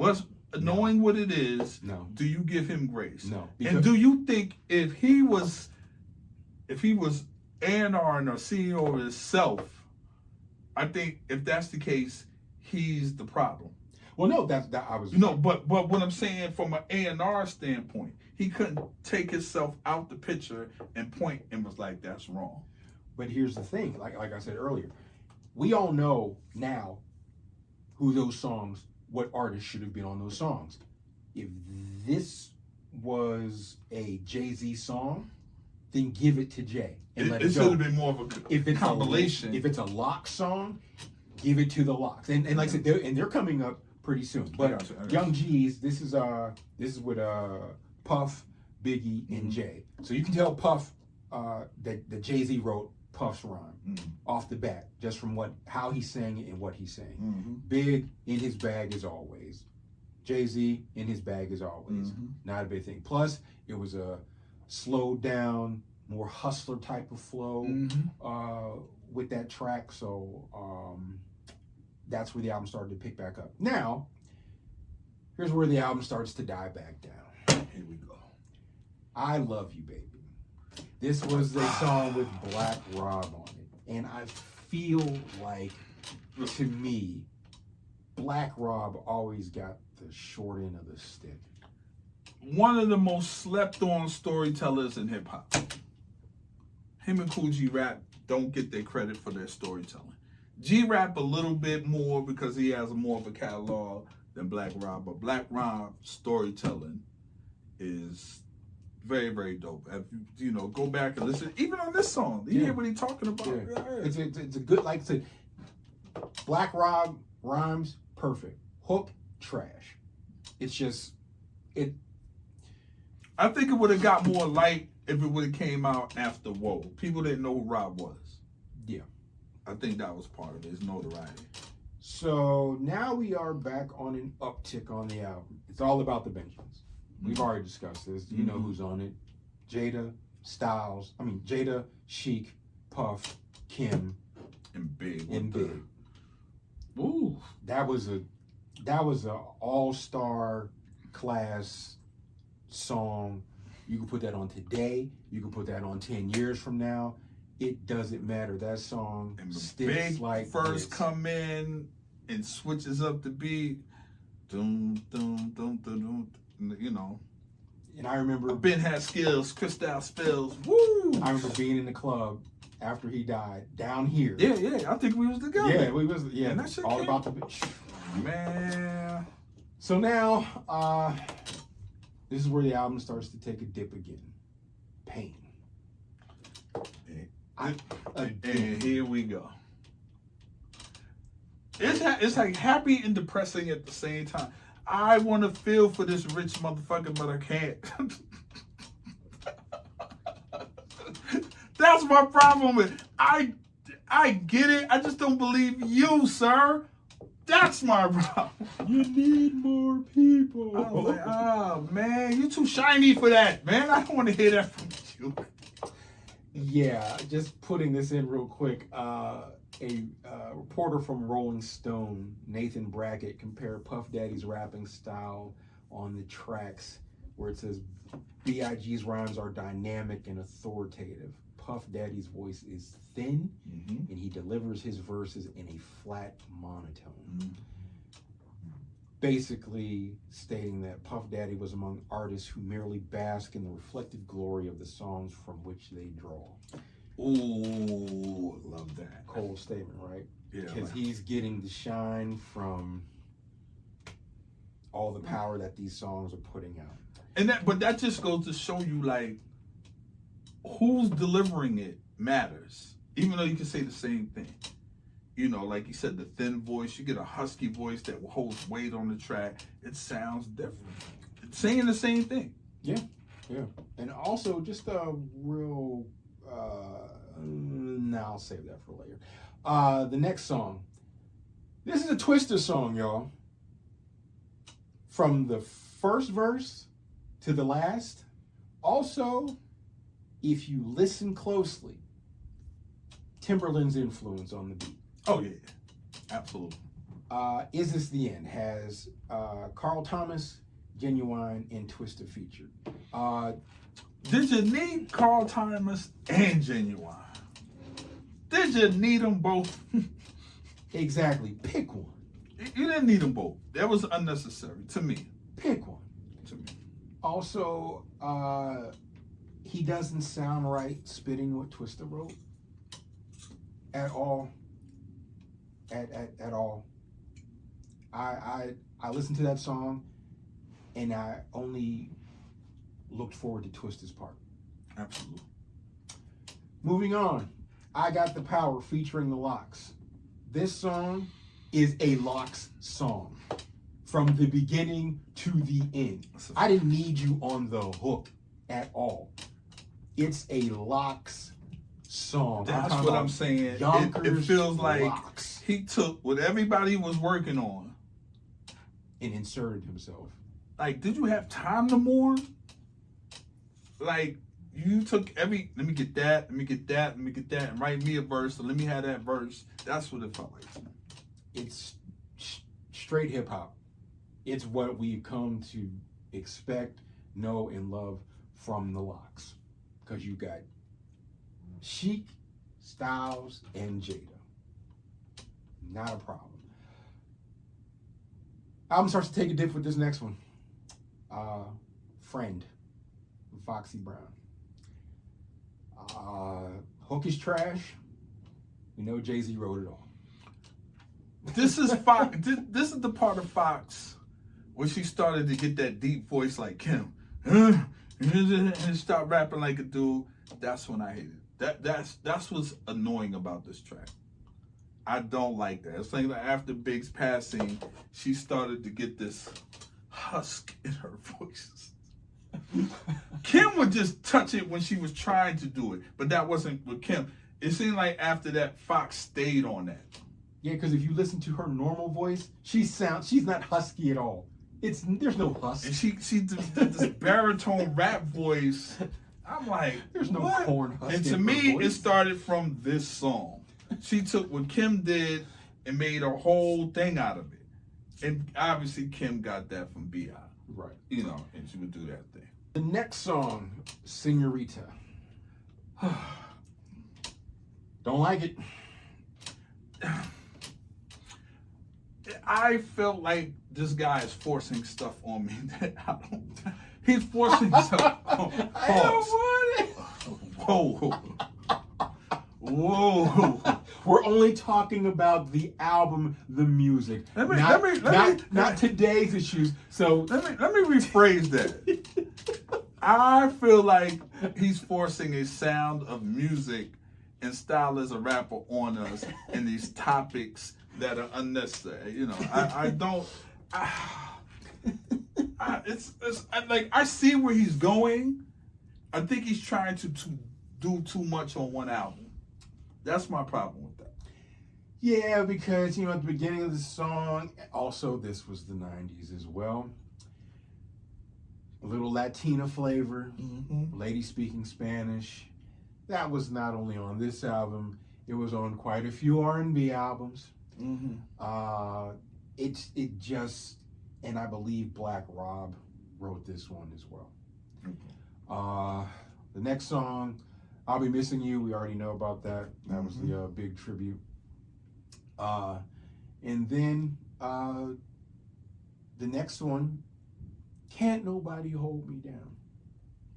Knowing what it is, no. Do you give him grace? No. And do you think if he was A&R or CEO of himself, I think if that's the case, he's the problem. Well, no, that I was. But what I'm saying from an A&R standpoint, he couldn't take himself out the picture and point and was like, that's wrong. But here's the thing, like I said earlier, we all know now who those songs, what artists should have been on those songs. If this was a Jay-Z song, then give it to Jay and let it go. It should have been more of a compilation. If it's a Lock song, give it to the Locks. And like I said, they're coming up pretty soon. But Young G's, this is with Puff, Biggie, and Jay. So you can tell Puff that Jay-Z wrote Puff's rhyme off the bat, just from how he sang it and what he's saying. Big in his bag as always. Jay-Z in his bag as always. Not a big thing. Plus, it was a slowed down, more hustler type of flow with that track. So that's where the album started to pick back up. Now, here's where the album starts to die back down. Here we go. I Love You, Baby. This was a song with Black Rob on it. And I feel like, to me, Black Rob always got the short end of the stick. One of the most slept on storytellers in hip hop. Him and Kool G Rap don't get their credit for their storytelling. G Rap a little bit more because he has more of a catalog than Black Rob, but Black Rob storytelling is very, very dope. If you go back and listen, even on this song, you hear what he's talking about. Yeah. It's a good, like I said, Black Rob rhymes perfect. Hook trash. It's just I think it would have got more light if it would have came out after Whoa. People didn't know who Rob was. Yeah. I think that was part of his notoriety. So now we are back on an uptick on the album. It's all about the Benjamins. We've already discussed this. You know who's on it. Jada, Chic, Puff, Kim, and Big. Ooh. That was a all-star class song. You can put that on today. You can put that on 10 years from now. It doesn't matter. That song sticks Big like first come in and switches up the beat. Dum, dum, dum, dum, dum. And I remember Ben had skills, Cristal spills. Woo! I remember being in the club after he died down here. Yeah. I think we was together. Yeah, we was. Yeah, and that shit all came. about the bitch. Man. So now, this is where the album starts to take a dip again. Pain. And here we go. It's like happy and depressing at the same time. I want to feel for this rich motherfucker, but I can't. That's my problem with I get it. I just don't believe you, sir. That's my problem. You need more people. I was like, oh man, you too shiny for that, man. I don't want to hear that from you. Yeah, just putting this in real quick. A reporter from Rolling Stone, Nathan Brackett, compared Puff Daddy's rapping style on the tracks where it says B.I.G.'s rhymes are dynamic and authoritative. Puff Daddy's voice is thin, and he delivers his verses in a flat monotone. Basically stating that Puff Daddy was among artists who merely bask in the reflected glory of the songs from which they draw. Ooh, love that. Cold statement, right? Yeah. Because he's getting the shine from all the power that these songs are putting out. And but that just goes to show you, like, who's delivering it matters. Even though you can say the same thing. You know, like you said, the thin voice, you get a husky voice that holds weight on the track. It sounds different. It's saying the same thing. Yeah. And also, just a real, I'll save that for later. The next song. This is a Twista song, y'all. From the first verse to the last. Also, if you listen closely, Timberland's influence on the beat. Oh, yeah. Absolutely. Is This the End? Has Carl Thomas, Genuine, and Twista featured. Did you need Carl Thomas and Genuine? Did you need them both? Exactly. Pick one. You didn't need them both. That was unnecessary to me. Pick one. To me. Also, he doesn't sound right spitting what Twista wrote. At all. At all. I listened to that song and I only looked forward to Twista's part. Absolutely. Moving on. I Got the Power featuring the Lox. This song is a Lox song. From the beginning to the end. I didn't need you on the hook at all. It's a Lox song. That's what I'm saying. It feels like Lox. He took what everybody was working on And inserted himself. Like, did you have time to mourn? Like, you took let me get that, and write me a verse, and let me have that verse. That's what it felt like to me. It's straight hip hop. It's what we've come to expect, know, and love from the Lox. Because you got Chic, Styles, and Jada. Not a problem. Album starts to take a dip with this next one. Friend, Foxy Brown. Hook is trash. We know Jay-Z wrote it all. This is Fox. This is the part of Fox where she started to get that deep voice like Kim, and start rapping like a dude. That's when I hated it. That's what's annoying about this track. I don't like that. It's like after Big's passing, she started to get this husk in her voice. Kim would just touch it when she was trying to do it, but that wasn't with Kim. It seemed like after that, Fox stayed on that. Yeah, because if you listen to her normal voice, she's not husky at all. There's no husk. And she did this baritone rap voice. I'm like, there's no what? corn husk. And to me, it started from this song. She took what Kim did and made a whole thing out of it. And obviously Kim got that from B.I. Right. You know, and she would do that thing. The next song, Senorita. Don't like it. I felt like this guy is forcing stuff on me that I don't. He's forcing stuff. I don't want it. Whoa. We're only talking about the album, the music, not today's issues. So let me rephrase that. I feel like he's forcing a sound of music and style as a rapper on us in these topics that are unnecessary. You know, I don't. I see where he's going. I think he's trying to do too much on one album. That's my problem with that. Yeah, because, at the beginning of the song, also this was the 90s as well. A little Latina flavor, lady speaking Spanish. That was not only on this album, it was on quite a few R&B albums. It just, and I believe Black Rob wrote this one as well. The next song, I'll Be Missing You, we already know about that. That was the big tribute. And then the next one, Can't Nobody Hold Me Down.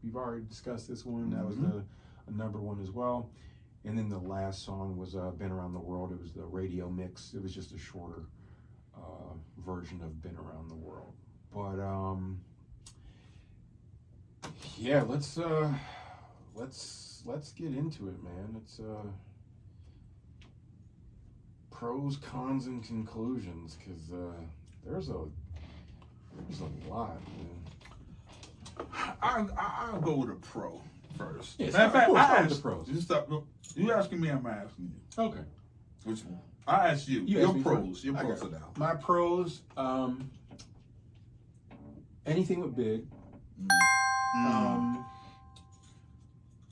We've already discussed this one. That was a number one as well. And then the last song was Been Around the World. It was the radio mix. It was just a shorter version of Been Around the World. But yeah, let's get into it, man. It's pros, cons, and conclusions, because there's a lot, man. I'll go with a pro first. Yes, Matter of fact, start with the pros. You asking me, I'm asking you. Okay. Which one? I asked you. You Your asked me pros. first. Your I pros got are it. down. My pros, anything with Big.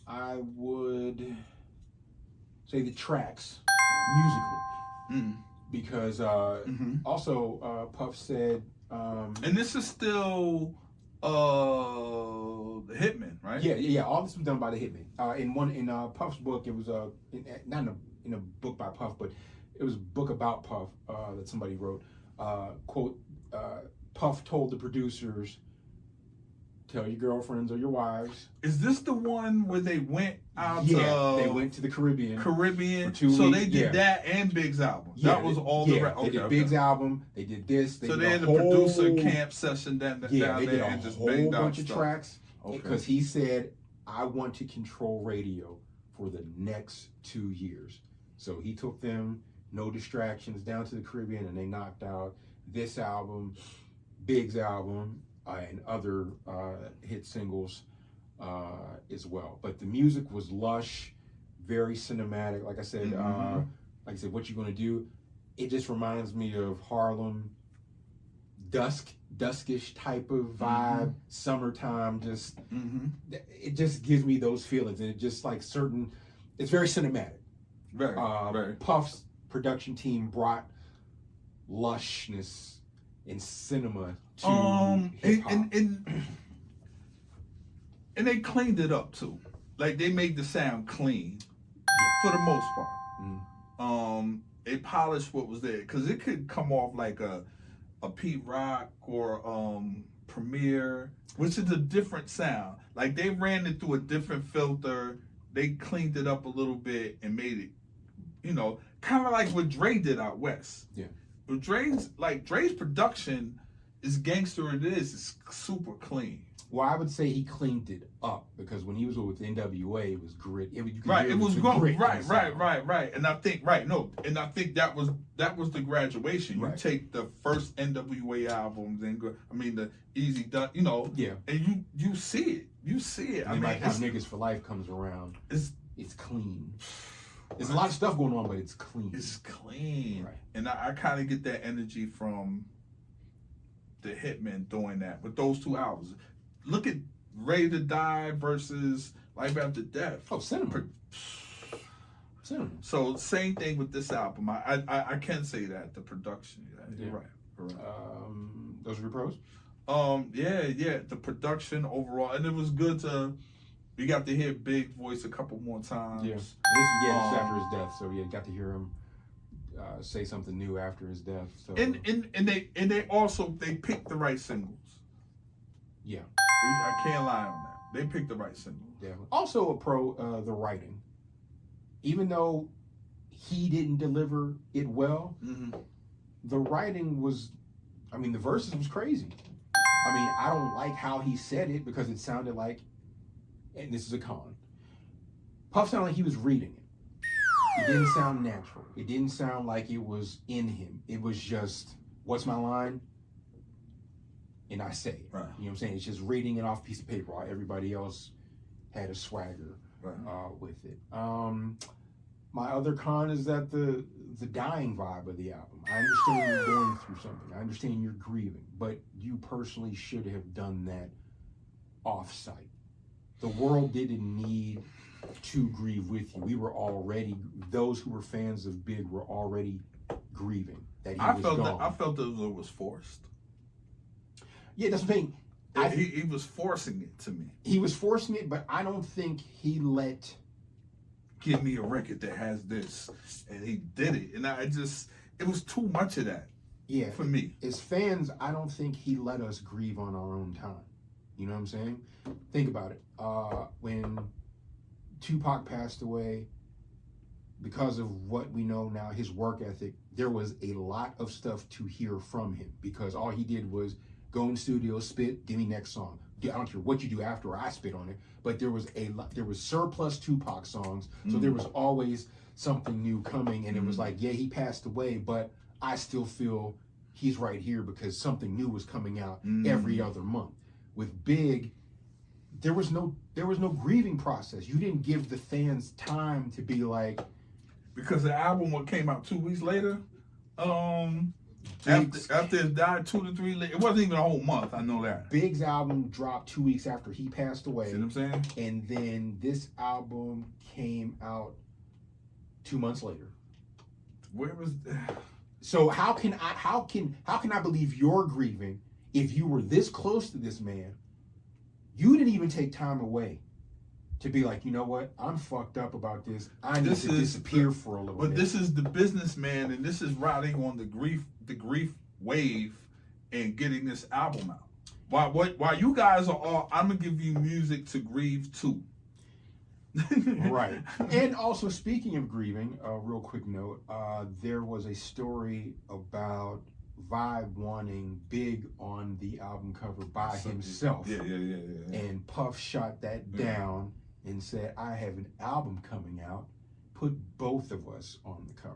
I would say the tracks musically, because also Puff said, and this is still the Hitman, right? Yeah. All this was done by the Hitman. In Puff's book, it was not in a book by Puff, but it was a book about Puff that somebody wrote. Quote: Puff told the producers, "Tell your girlfriends or your wives." Is this the one where they went out? They went to the Caribbean. For 2 so weeks. They did yeah. that and Big's album. Yeah, that was all the. They did Big's album. They did this. So did they had a the producer whole- camp session down Yeah, down they there did a and just whole banged out bunch of stuff. tracks Okay. because he said, "I want to control radio for the next 2 years." So he took them, no distractions, down to the Caribbean, and they knocked out this album, Big's album, and other hit singles as well. But the music was lush, very cinematic. Like I said, what you gonna do? It just reminds me of Harlem, duskish type of vibe, summertime. Just it just gives me those feelings, and it just like certain. It's very cinematic. Very. Puff's production team brought lushness and cinema to hip hop. And they cleaned it up too. Like they made the sound clean for the most part. They polished what was there because it could come off like a Pete Rock or Premier, which is a different sound. Like they ran it through a different filter. They cleaned it up a little bit and made it, kind of like what Dre did out west. Yeah. But Dre's production is gangster. It is. It's super clean. Well, I would say he cleaned it up because when he was with NWA, it was grit. It was the going grit right. inside. And I think that was the graduation. Right. You take the first NWA albums and go. I mean the Easy Done. Yeah. And you see it. You see it. And like how Niggas for Life comes around. It's clean. There's a lot of stuff going on, but it's clean. It's clean. Right. And I kind of get that energy from the Hitmen doing that with those two albums. Look at Ready to Die versus Life After Death. Oh, cinema. So same thing with this album. I can say that the production. Yeah, you're right. Those are your pros. Yeah. The production overall, and it was good to. We got to hear Big voice a couple more times. Yeah. This is after his death, so got to hear him say something new after his death. So And they also picked the right singles. Yeah. I can't lie on that. They picked the right singles. Yeah. Also a pro, the writing. Even though he didn't deliver it well, the writing was, the verses was crazy. I don't like how he said it because it sounded like, and this is a con, Puff sounded like he was reading it. It didn't sound natural. It didn't sound like it was in him. It was just, what's my line? And I say it. Right. You know what I'm saying? It's just reading it off a piece of paper while everybody else had a swagger with it. My other con is that the dying vibe of the album. I understand you're going through something. I understand you're grieving, but you personally should have done that off-site. The world didn't need to grieve with you. We were already, those who were fans of Big were already grieving that he was gone. I felt that it was forced. Yeah, that's the thing. He was forcing it to me. He was forcing it, but I don't think he let... Give me a record that has this. And he did it. And it was too much of that. Yeah. For me. As fans, I don't think he let us grieve on our own time. You know what I'm saying? Think about it. When Tupac passed away, because of what we know now, his work ethic, there was a lot of stuff to hear from him because all he did was go in the studio, spit, give me next song. I don't care what you do after I spit on it. But there was surplus Tupac songs, so there was always something new coming, and it was like, yeah, he passed away, but I still feel he's right here because something new was coming out every other month. With Big, there was no grieving process. You didn't give the fans time to be like, because the album came out 2 weeks later. After it died 2 to 3 later, it wasn't even a whole month. I know that. Big's album dropped 2 weeks after he passed away. See what I'm saying? And then this album came out 2 months later. Where was? So how can I believe you're grieving if you were this close to this man? You didn't even take time away to be like, you know what? I'm fucked up about this. I need to disappear for a little bit. But this is the businessman, and this is riding on the grief wave and getting this album out. While you guys are all, I'm gonna give you music to grieve too. Right. And also, speaking of grieving, a real quick note, there was a story about Vibe wanting Big on the album cover by himself. Yeah. And Puff shot that down and said, I have an album coming out, put both of us on the cover.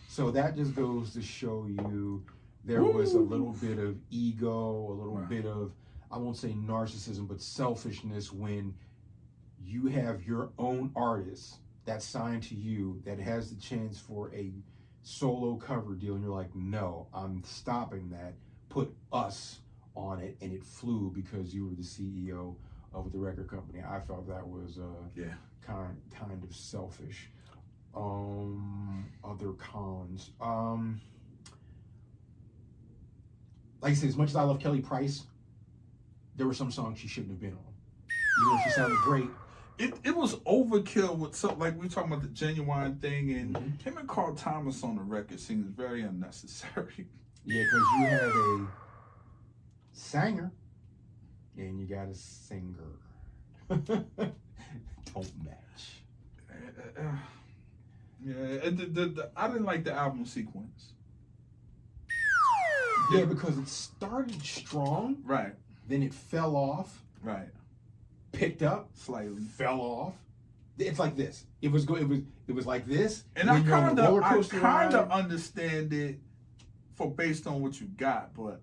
So that just goes to show you there was a little bit of ego, a little bit of, I won't say narcissism, but selfishness when you have your own artist that's signed to you that has the chance for a solo cover deal, and you're like, no, I'm stopping that. Put us on it, and it flew because you were the CEO of the record company. I felt that was kind of selfish. Other cons. Like I said, as much as I love Kelly Price, there were some songs she shouldn't have been on. Even though she sounded great. It was overkill with something like we were talking about the Genuine thing, and him and Carl Thomas on the record seems very unnecessary. Yeah, because you have a singer and you got a singer. Don't match. I didn't like the album sequence. Yeah, because it started strong. Right. Then it fell off. Right. Picked up. Slightly. Fell off. It's like this. It was like this. And I kind of understand it based on what you got, but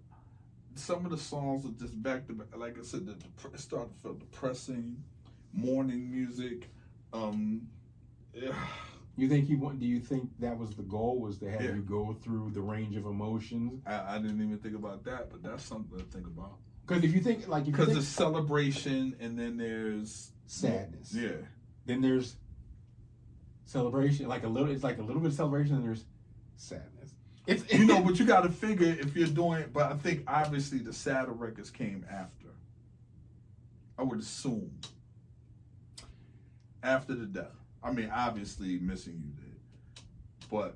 some of the songs are just back to back. Like I said, it started to feel depressing. Morning music. You think do you think that was the goal? Was to have you go through the range of emotions? I didn't even think about that, but that's something to think about. Because if you think there's celebration and then there's sadness. Yeah. Then there's celebration, it's like a little bit of celebration, and there's sadness. It's but you got to figure if you're doing it. But I think obviously the sadder records came after. I would assume after the death. I mean, obviously Missing You did, but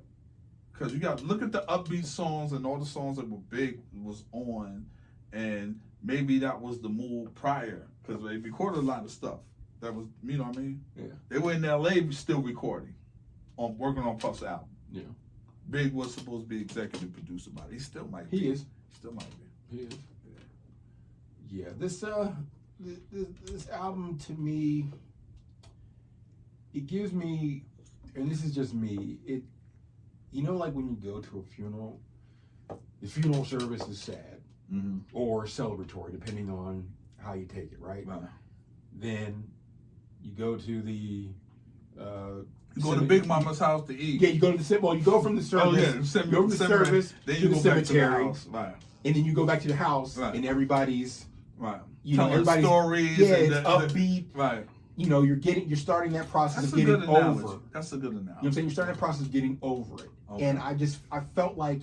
because you got to look at the upbeat songs and all the songs that were big was on, and maybe that was the move prior because they recorded a lot of stuff. That was, you know what I mean? Yeah. They were in L.A. still recording, working on Puff's album. Yeah. Big was supposed to be executive producer, but he still might be. He is. Still might be. He is. Yeah. This album to me, it gives me, and this is just me, like when you go to a funeral, the funeral service is sad or celebratory, depending on how you take it, right? Then you go to the you go to Big Mama's house to eat. Yeah, you go to you go from the service. You go from the service then to you the go cemetery, back to the house. Right. And then you go back to the house, and everybody's everybody's stories. Yeah, it's upbeat. Right. You're starting that process of getting over. That's a good analogy. You know what I'm saying? You're starting that process of getting over it. Okay. And I felt like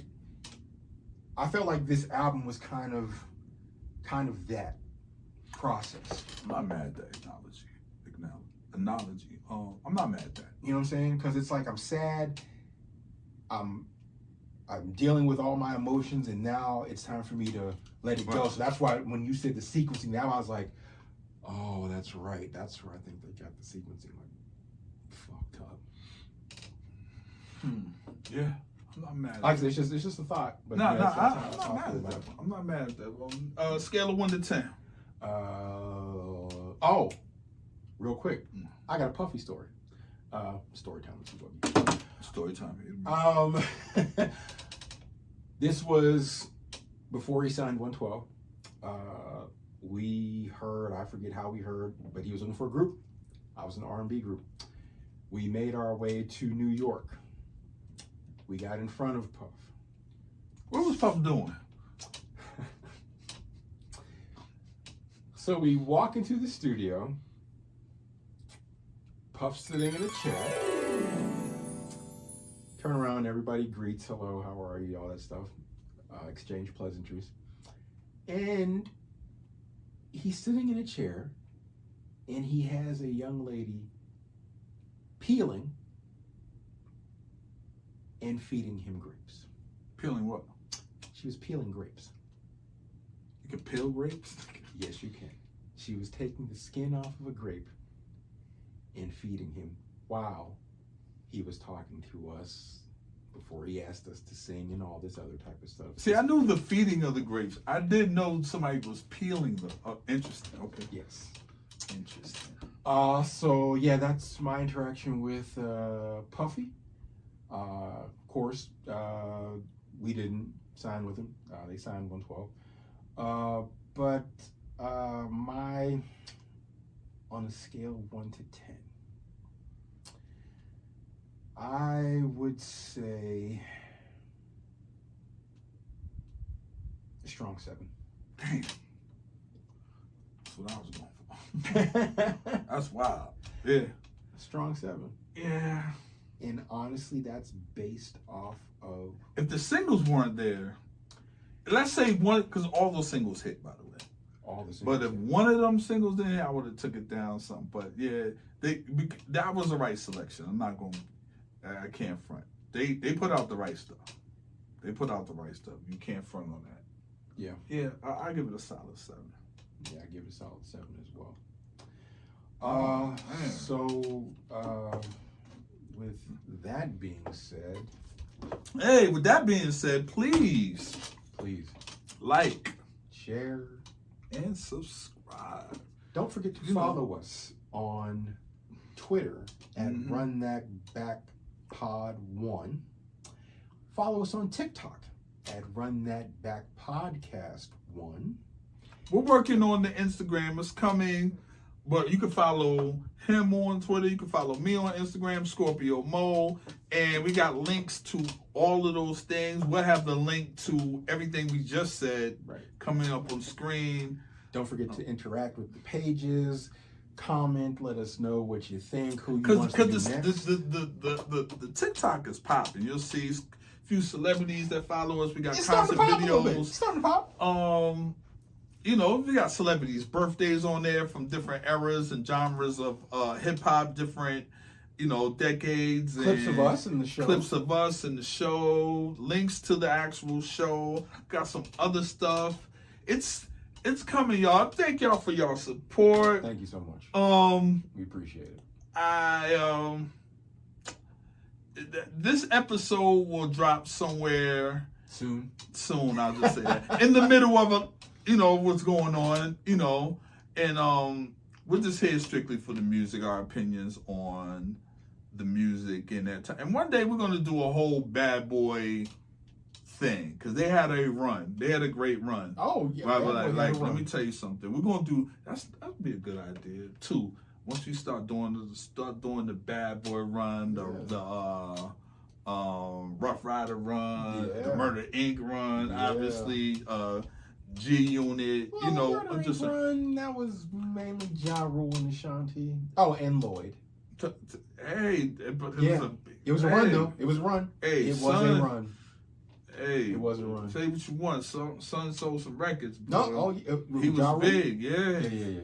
this album was kind of that process. I'm not mad at that analogy. I'm not mad at that. You know what I'm saying? Because it's like I'm sad. I'm dealing with all my emotions, and now it's time for me to let it go. So that's why when you said the sequencing, now I was like, oh, that's right. That's where I think they got the sequencing fucked up. Yeah, I'm not mad. Like I said, it's just a thought. But I'm yes, not that's how mad I at feel that about one. I'm not mad at that one. Scale of 1 to 10. Oh, real quick, I got a Puffy story. Story time with C.Boogie. Story time. This was before he signed 112. We heard, I forget how we heard, but he was looking for a group. I was in an R&B group. We made our way to New York. We got in front of Puff. What was Puff doing? So we walk into the studio. Puff sitting in a chair. Turn around, everybody greets, hello, how are you, all that stuff. Exchange pleasantries. And he's sitting in a chair, and he has a young lady peeling and feeding him grapes. Peeling what? She was peeling grapes. You can peel grapes? Yes, you can. She was taking the skin off of a grape and feeding him while he was talking to us before he asked us to sing and all this other type of stuff. See, I knew the feeding of the grapes. I didn't know somebody was peeling them. Oh, interesting. Okay. Yes. Interesting. So yeah, that's my interaction with Puffy. Of course, we didn't sign with him. They signed 112. But my, on a scale of 1 to 10, I would say a strong 7. Damn. That's what I was going for. That's wild. Yeah. A strong 7. Yeah. And honestly, that's based off of... If the singles weren't there, let's say one, because all those singles hit, by the way. all the But if one of them singles didn't hit, I would have took it down something. But yeah, that was the right selection. I'm not going to... I can't front. They put out the right stuff. They put out the right stuff. You can't front on that. Yeah. Yeah, I give it a solid 7. Yeah, I give it a solid 7 as well. Man. So, with that being said, Hey, with that being said, please please like share. and subscribe. Don't forget to You know. follow us on Twitter at Mhm. Run That Back Pod 1. Follow us on TikTok at Run That Back Podcast 1. We're working on the Instagram. It's coming. But you can follow him on Twitter. You can follow me on Instagram, Scorpio Moe. And we got links to all of those things. We'll have the link to everything we just said Right. coming up on screen. Don't forget to interact with the pages. Comment. Let us know what you think. Who you Because want to do next. the TikTok is popping. You'll see a few celebrities that follow us. We got It's starting to concert pop a little bit. It's videos. starting to pop. You know, we got celebrities' birthdays on there from different eras and genres of hip hop, different, decades. Clips and of us in the show. Clips of us in the show. Links to the actual show. Got some other stuff. It's coming, y'all. Thank y'all for y'all support. Thank you so much. We appreciate it. This episode will drop somewhere Soon. I'll just say that. In the middle of what's going on, and we're just here strictly for the music, our opinions on the music and that time. And one day we're gonna do a whole Bad Boy thing because they had a run. They had a great run. Oh yeah. Right, Bad but Boy had a let run. me tell you something. We're gonna do that'd be a good idea too. Once we start doing the Bad Boy run, the Rough Rider run, the Yeah. Murder Inc. run, Yeah. obviously G Unit. Well, run, that was mainly Ja Rule and Ashanti. Oh, and Lloyd. Hey, but It was a run though. It was a run. Hey, it was son. a run. Hey, It was a run. Say what you want. Son sold some records. No, bro. Ja He was Rule? big. Yeah. Yeah.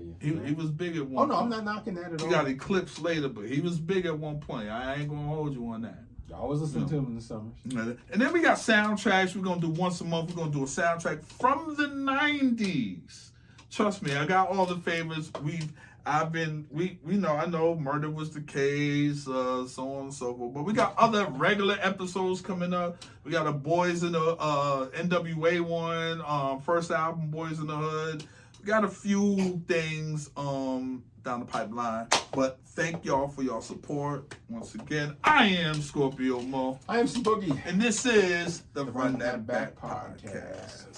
He was big at Oh one. no, I'm point. not knocking that at He all. got eclipsed later, but he was big at one point. I ain't gonna hold you on that. I always listen to him in the summers. And then we got soundtracks. We're gonna do once a month. We're gonna do a soundtrack from the '90s. Trust me, I got all the favorites. I know murder was the case, so on and so forth. But we got other regular episodes coming up. We got a Boys in the NWA one, first album, Boys in the Hood. We got a few things down the pipeline. But thank y'all for your support. Once again, I am Scorpio Moe. I am C.Boogie. And this is the The Run That Back Podcast.